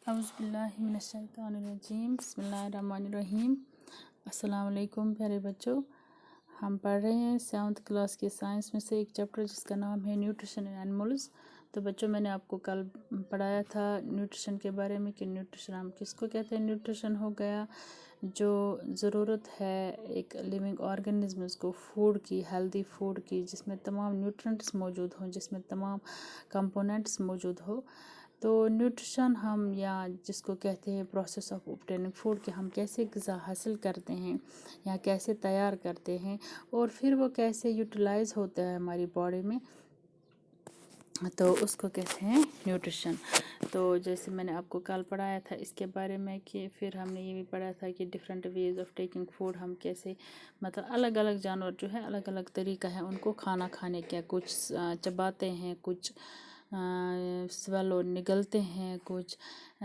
اعوذ باللہ من الشیطان الرجیم، بسم اللہ الرحمن الرحیم۔ السلام علیکم پیارے بچوں، ہم پڑھ رہے ہیں 7th کلاس کے سائنس میں سے ایک چیپٹر جس کا نام ہے نیوٹریشن ان اینیملز۔ تو بچوں میں نے آپ کو کل پڑھایا تھا نیوٹریشن کے بارے میں کہ نیوٹریشن ہم کس کو کہتے ہیں۔ نیوٹریشن ہو گیا جو ضرورت ہے ایک لیونگ آرگنزمز کو فوڈ کی، ہیلدی فوڈ کی، جس میں تمام نیوٹرنٹس موجود ہوں، جس میں تمام کمپوننٹس موجود ہو۔ تو نیوٹریشن ہم یا جس کو کہتے ہیں پروسیس آف obtaining فوڈ کہ ہم کیسے غذا حاصل کرتے ہیں یا کیسے تیار کرتے ہیں اور پھر وہ کیسے یوٹیلائز ہوتا ہے ہماری باڈی میں، تو اس کو کہتے ہیں نیوٹریشن۔ تو جیسے میں نے آپ کو کل پڑھایا تھا اس کے بارے میں کہ پھر ہم نے یہ بھی پڑھا تھا کہ different ways of taking food, ہم کیسے مطلب الگ الگ جانور جو ہے الگ الگ طریقہ ہے ان کو کھانا کھانے کا، کچھ چباتے ہیں، کچھ سویلو نگلتے ہیں، کچھ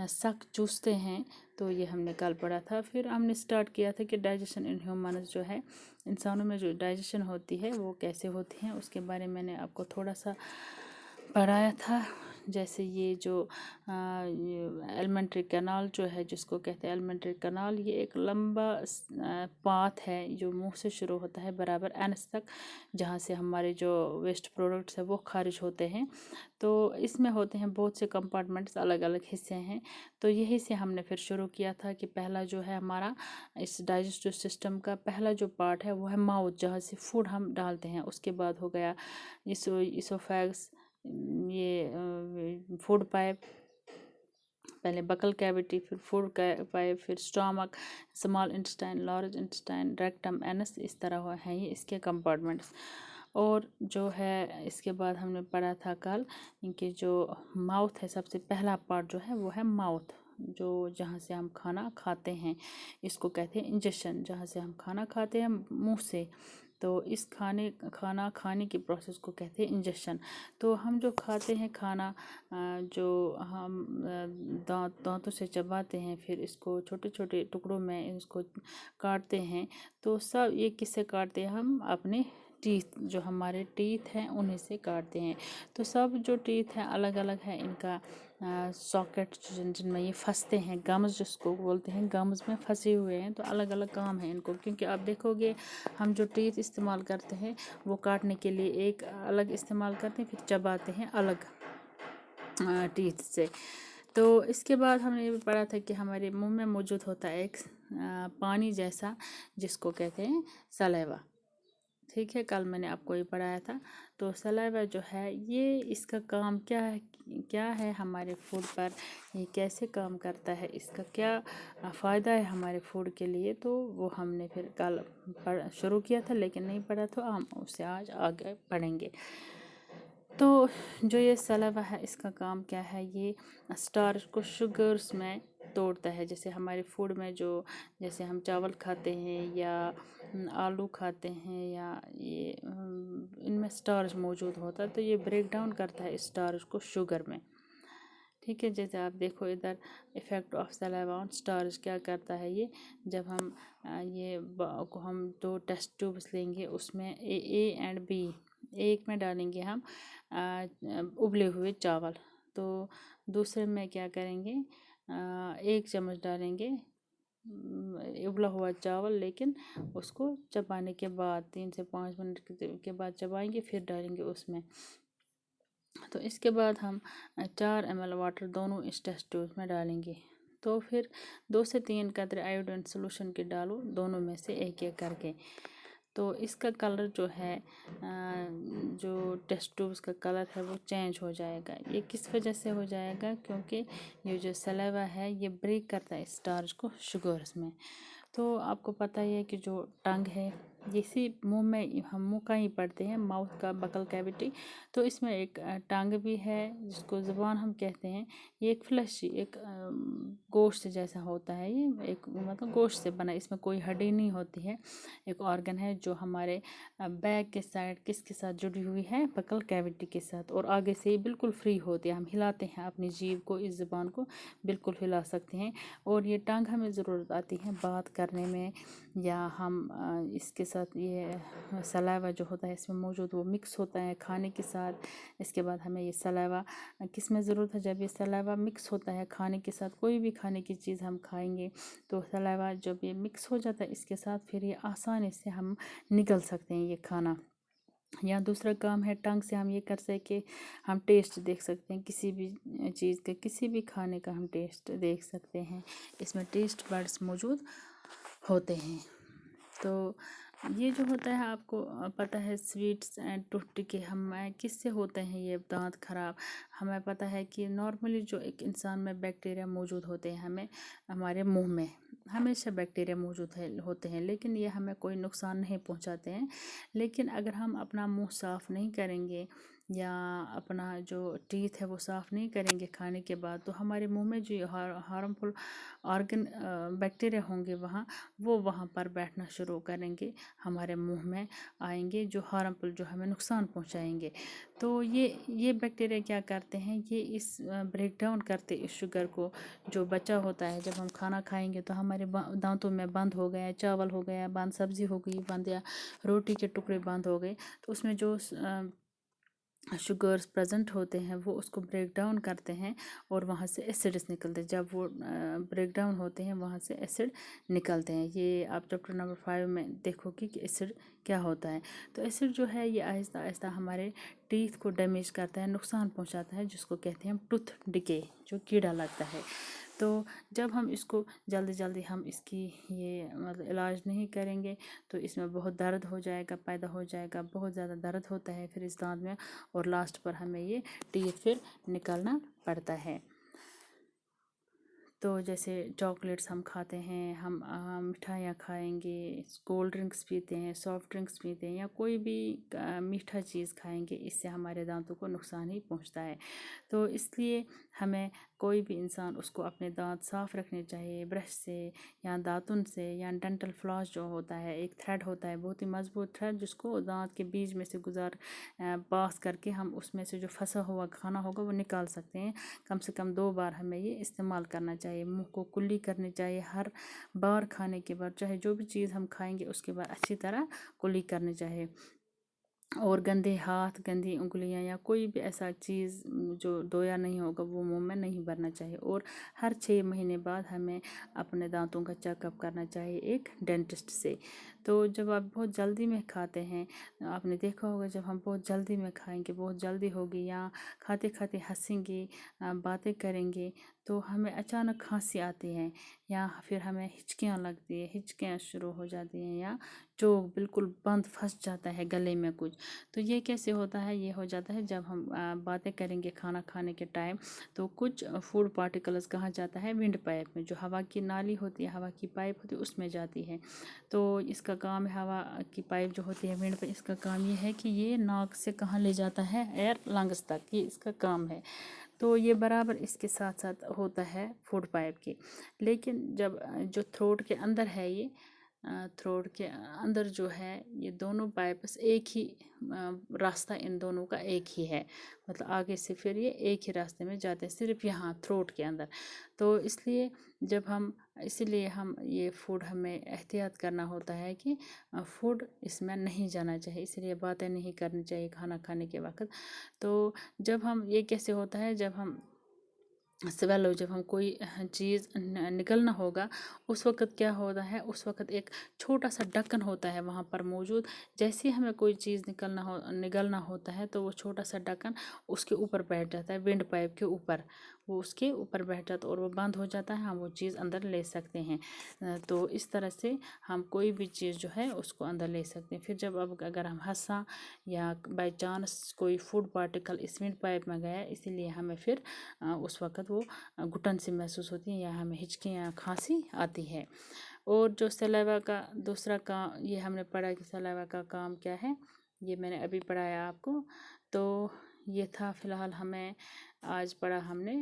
سخت چوستے ہیں۔ تو یہ ہم نے کل پڑھا تھا۔ پھر ہم نے سٹارٹ کیا تھا کہ ڈائجیشن ان ہیومنز جو ہے انسانوں میں جو ڈائجیشن ہوتی ہے وہ کیسے ہوتی ہے، اس کے بارے میں نے آپ کو تھوڑا سا پڑھایا تھا۔ جیسے یہ جو ایلیمنٹری کینال جو ہے جس کو کہتے ہیں ایلیمنٹری کینال، یہ ایک لمبا پاتھ ہے جو منہ سے شروع ہوتا ہے برابر اینس تک، جہاں سے ہمارے جو ویسٹ پروڈکٹس ہیں وہ خارج ہوتے ہیں۔ تو اس میں ہوتے ہیں بہت سے کمپارٹمنٹس، الگ الگ حصے ہیں۔ تو یہی سے ہم نے پھر شروع کیا تھا کہ پہلا جو ہے ہمارا اس ڈائجسٹو سسٹم کا پہلا جو پارٹ ہے وہ ہے ماؤتھ، جہاں سے فوڈ ہم ڈالتے ہیں۔ اس کے بعد ہو گیا اسوفیگس، یہ فوڈ پائپ، پہلے بکل کیویٹی، پھر فوڈ پائپ، پھر stomach, small intestine, large intestine, rectum, anus, اس طرح ہیں یہ اس کے کمپارٹمنٹس۔ اور جو ہے اس کے بعد ہم نے پڑھا تھا کل کہ جو ماؤتھ ہے، سب سے پہلا پارٹ جو ہے وہ ہے ماؤتھ، جو جہاں سے ہم کھانا کھاتے ہیں، اس کو کہتے ہیں انجیشن، جہاں سے ہم کھانا کھاتے ہیں منہ سے، تو اس کھانا کھانے کی پروسیس کو کہتے ہیں انجیشن۔ تو ہم جو کھاتے ہیں کھانا، جو ہم دانتوں سے چباتے ہیں، پھر اس کو چھوٹے چھوٹے ٹکڑوں میں اس کو کاٹتے ہیں، تو سب یہ کس سے کاٹتے ہیں؟ ہم اپنے ٹیتھ، جو ہمارے ٹیتھ ہیں انہیں سے کاٹتے ہیں۔ تو سب جو ٹیتھ ہیں الگ الگ ہیں، ان کا ساکٹ جن میں یہ پھنستے ہیں، گمز جس کو بولتے ہیں، گمز میں پھنسے ہوئے ہیں، تو الگ الگ کام ہیں ان کو۔ کیونکہ آپ دیکھو گے ہم جو ٹیتھ استعمال کرتے ہیں وہ کاٹنے کے لیے ایک الگ استعمال کرتے ہیں، پھر چباتے ہیں الگ ٹیتھ سے۔ تو اس کے بعد ہم نے یہ بھی پڑھا تھا کہ ہمارے منہ میں موجود ہوتا ہے ایک پانی جیسا جس کو کہتے ہیں سلیوا۔ ٹھیک ہے، کل میں نے آپ کو یہ پڑھایا تھا۔ تو سلیوا جو ہے یہ اس کا کام کیا ہے ہمارے فوڈ پر، یہ کیسے کام کرتا ہے، اس کا کیا فائدہ ہے ہمارے فوڈ کے لیے، تو وہ ہم نے پھر کل شروع کیا تھا لیکن نہیں پڑھا، تو ہم اسے آج آگے پڑھیں گے۔ تو جو یہ سلیوا ہے اس کا کام کیا ہے؟ یہ اسٹارچ کو شوگرز میں توڑتا ہے۔ جیسے ہمارے فوڈ میں جیسے ہم چاول کھاتے ہیں یا آلو کھاتے ہیں، یا یہ ان میں اسٹارچ موجود ہوتا ہے، تو یہ بریک ڈاؤن کرتا ہے اسٹارچ کو شوگر میں۔ ٹھیک ہے، جیسے آپ دیکھو ادھر ایفیکٹ آف سلیوا آن اسٹارچ کیا کرتا ہے یہ، جب ہم ہم 2 ٹیسٹ ٹیوبس لیں گے، اس میں اے اینڈ بی، ایک میں ڈالیں گے ہم ابلے ہوئے چاول، تو دوسرے میں کیا کریں گے 1 چمچ ڈالیں گے ابلا ہوا چاول، لیکن اس کو چبانے کے بعد 3 سے 5 منٹ کے بعد چبائیں گے، پھر ڈالیں گے اس میں۔ تو اس کے بعد ہم 4 ml واٹر دونوں اس ٹیسٹ ٹیوب میں ڈالیں گے، تو پھر 2 سے 3 قطرے آیوڈین سولوشن کے ڈالو، دونوں میں سے ایک ایک کر کے۔ تو اس کا کلر جو ہے جو ٹیسٹ ٹیوبس کا کلر ہے وہ چینج ہو جائے گا۔ یہ کس وجہ سے ہو جائے گا؟ کیونکہ یہ جو سلیوا ہے یہ بریک کرتا ہے اسٹارچ کو شوگرز میں۔ تو آپ کو پتہ ہی ہے کہ جو ٹنگ ہے اسی منہ میں، ہم منہ کا ہی پڑھتے ہیں، ماؤتھ کا بکل کیویٹی، تو اس میں ایک ٹنگ بھی ہے جس کو زبان ہم کہتے ہیں۔ یہ ایک فلیشی، ایک گوشت جیسا ہوتا ہے، یہ ایک مطلب گوشت سے بنا، اس میں کوئی ہڈی نہیں ہوتی ہے، ایک آرگن ہے جو ہمارے بیک کے سائڈ کس کے ساتھ جڑی ہوئی ہے؟ بکل کیویٹی کے ساتھ، اور آگے سے بالکل فری ہوتی ہے، ہم ہلاتے ہیں اپنی جیب کو، اس زبان کو بالکل ہلا سکتے ہیں۔ اور یہ ٹنگ ہمیں ضرورت آتی ہے بات کرنے میں، یا ہم اس کے साथ ये सलाइवा जो होता है इसमें मौजूद वो मिक्स होता है खाने के साथ। इसके बाद हमें ये सलाइवा किस में ज़रूरत है, जब ये सलाइवा मिक्स होता है खाने के साथ, कोई भी खाने की चीज़ हम खाएंगे तो सलाइवा जब ये मिक्स हो जाता है इसके साथ, फिर ये आसानी से हम निगल सकते हैं ये खाना। या दूसरा काम है टंग से हम ये कर सके, हम टेस्ट देख सकते हैं किसी भी चीज़ के, किसी भी खाने का हम टेस्ट देख सकते हैं। इसमें टेस्ट बड्स मौजूद होते हैं। तो ये जो होता है आपको पता है स्वीट्स एंड टूथ के हम किससे होते हैं ये दांत खराब। हमें पता है कि नॉर्मली जो एक इंसान में बैक्टीरिया मौजूद होते हैं, हमें हमारे मुंह में हमेशा बैक्टीरिया मौजूद होते हैं, लेकिन ये हमें कोई नुकसान नहीं पहुंचाते हैं। लेकिन अगर हम अपना मुंह साफ़ नहीं करेंगे या अपना जो टीथ है वो साफ़ नहीं करेंगे खाने के बाद, तो हमारे मुंह में जो हार्मफुल ऑर्गन बैक्टीरिया होंगे वहाँ पर बैठना शुरू करेंगे, हमारे मुंह में आएंगे, जो हार्मफुल, जो हमें नुकसान पहुंचाएंगे। तो ये बैक्टीरिया क्या करते हैं, ये इस ब्रेक डाउन करते इस शुगर को जो बचा होता है। जब हम खाना खाएंगे तो हमारे दांतों में बंद हो गया, चावल हो गया बंद, सब्जी हो गई बंद, या रोटी के टुकड़े बंद हो गए, तो उसमें जो शुगर्स प्रेजेंट होते हैं वो उसको ब्रेक डाउन करते हैं और वहाँ से एसिड्स निकलते हैं। जब वो ब्रेक डाउन होते हैं वहाँ से एसिड निकलते हैं। ये आप चैप्टर नंबर 5 में देखोगे कि एसिड क्या होता है। तो एसिड जो है ये आहिस्ता आहिस्ता हमारे टीथ को डैमेज करता है, नुकसान पहुँचाता है, जिसको कहते हैं हम टूथ डिके, जो कीड़ा लगता है। तो जब हम इसको जल्दी जल्दी हम इसकी ये मतलब इलाज नहीं करेंगे तो इसमें बहुत दर्द हो जाएगा, पैदा हो जाएगा, बहुत ज़्यादा दर्द होता है फिर इस दांत में, और लास्ट पर हमें ये टीथ फिर निकालना पड़ता है। तो जैसे चॉकलेट्स हम खाते हैं, हम मिठाइयाँ खाएंगे, कोल्ड ड्रिंक्स पीते हैं, सॉफ्ट ड्रिंक्स पीते हैं, या कोई भी मीठा चीज़ खाएंगे, इससे हमारे दांतों को नुकसान ही पहुंचता है। तो इसलिए हमें कोई भी इंसान उसको अपने दांत साफ़ रखने चाहिए ब्रश से या दातुन से, या डेंटल फ्लॉस जो होता है, एक थ्रेड होता है बहुत ही मज़बूत थ्रेड, जिसको दांत के बीच में से पास करके हम उसमें से जो फंसा हुआ खाना होगा वो निकाल सकते हैं। कम से कम 2 बार हमें ये इस्तेमाल करना चाहिए। मुंह को कुल्ली करनी चाहिए हर बार खाने के बाद, चाहे जो भी चीज़ हम खाएंगे उसके बाद अच्छी तरह कुल्ली करनी चाहिए। और गंदे हाथ, गंदी उंगलियां या कोई भी ऐसा चीज़ जो धोया नहीं होगा वो मुंह में नहीं भरना चाहिए। और हर 6 महीने बाद हमें अपने दांतों का चेकअप करना चाहिए एक डेंटिस्ट से। तो जब आप बहुत जल्दी में खाते हैं, आपने देखा होगा जब हम बहुत जल्दी में खाएंगे, बहुत जल्दी होगी, या खाते खाते हंसेंगे, बातें करेंगे, तो हमें अचानक खांसी आती है, या फिर हमें हिचकियाँ लगती है, हिचकियाँ शुरू हो जाती हैं, या जो बिल्कुल बंद फंस जाता है गले में कुछ। तो ये कैसे होता है, ये हो जाता है जब हम बातें करेंगे खाना खाने के टाइम, तो कुछ फूड पार्टिकल्स कहाँ जाता है, विंड पाइप में, जो हवा की नाली होती है, हवा की पाइप होती है, उसमें जाती है। तो इसका काम है, हवा की पाइप जो होती है विंड पाइप, इसका काम ये है कि ये नाक से कहाँ ले जाता है, एयर लंग्स तक, ये इसका काम है। तो ये बराबर इसके साथ साथ होता है फूड पाइप की। लेकिन जब जो थ्रोट के अंदर है, ये थ्रोट के अंदर जो है, ये दोनों पाइप्स एक ही रास्ता इन दोनों का एक ही है, मतलब आगे से फिर ये एक ही रास्ते में जाते हैं, सिर्फ यहाँ थ्रोट के अंदर। तो इसलिए इसीलिए हम ये फूड हमें एहतियात करना होता है कि फूड इसमें नहीं जाना चाहिए, इसलिए बातें नहीं करनी चाहिए खाना खाने के वक्त। तो जब हम ये कैसे होता है, जब हम स्वेलो, जब हम कोई चीज़ निकलना होगा, उस वक़्त क्या होता है, उस वक़्त एक छोटा सा ढक्कन होता है वहाँ पर मौजूद। जैसे ही हमें कोई चीज़ निगलना होता है तो वो छोटा सा ढक्कन उसके ऊपर बैठ जाता है, विंड पाइप के ऊपर, वो उसके ऊपर बैठ जाता है और वो बंद हो जाता है, हम वो चीज़ अंदर ले सकते हैं। तो इस तरह से हम कोई भी चीज़ जो है उसको अंदर ले सकते हैं। फिर जब अगर हम हंसा या बाई चांस कोई फूड पार्टिकल इस विंड पाइप में गया, इसीलिए हमें फिर उस वक़्त वो घुटन सी महसूस होती है, या हमें हिचकी या खांसी आती है। और जो सलाइवा का दूसरा काम, ये हमने पढ़ा कि सलाइवा का काम क्या है, ये मैंने अभी पढ़ाया आपको। तो ये था फ़िलहाल हमें आज पढ़ा हमने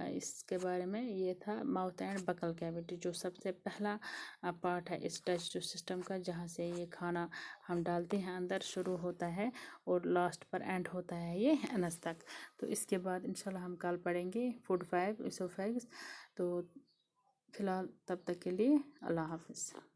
इसके बारे में। ये था माउथ एंड बकल कैविटी, जो सबसे पहला पार्ट है इस डाइजेस्टिव सिस्टम का, जहाँ से ये खाना हम डालते हैं अंदर शुरू होता है और लास्ट पर एंड होता है ये एनस तक। तो इसके बाद इंशाल्लाह हम कल पढ़ेंगे फूड 5 इसोफेगस। तो फ़िलहाल तब तक के लिए अल्लाह हाफ़िज़।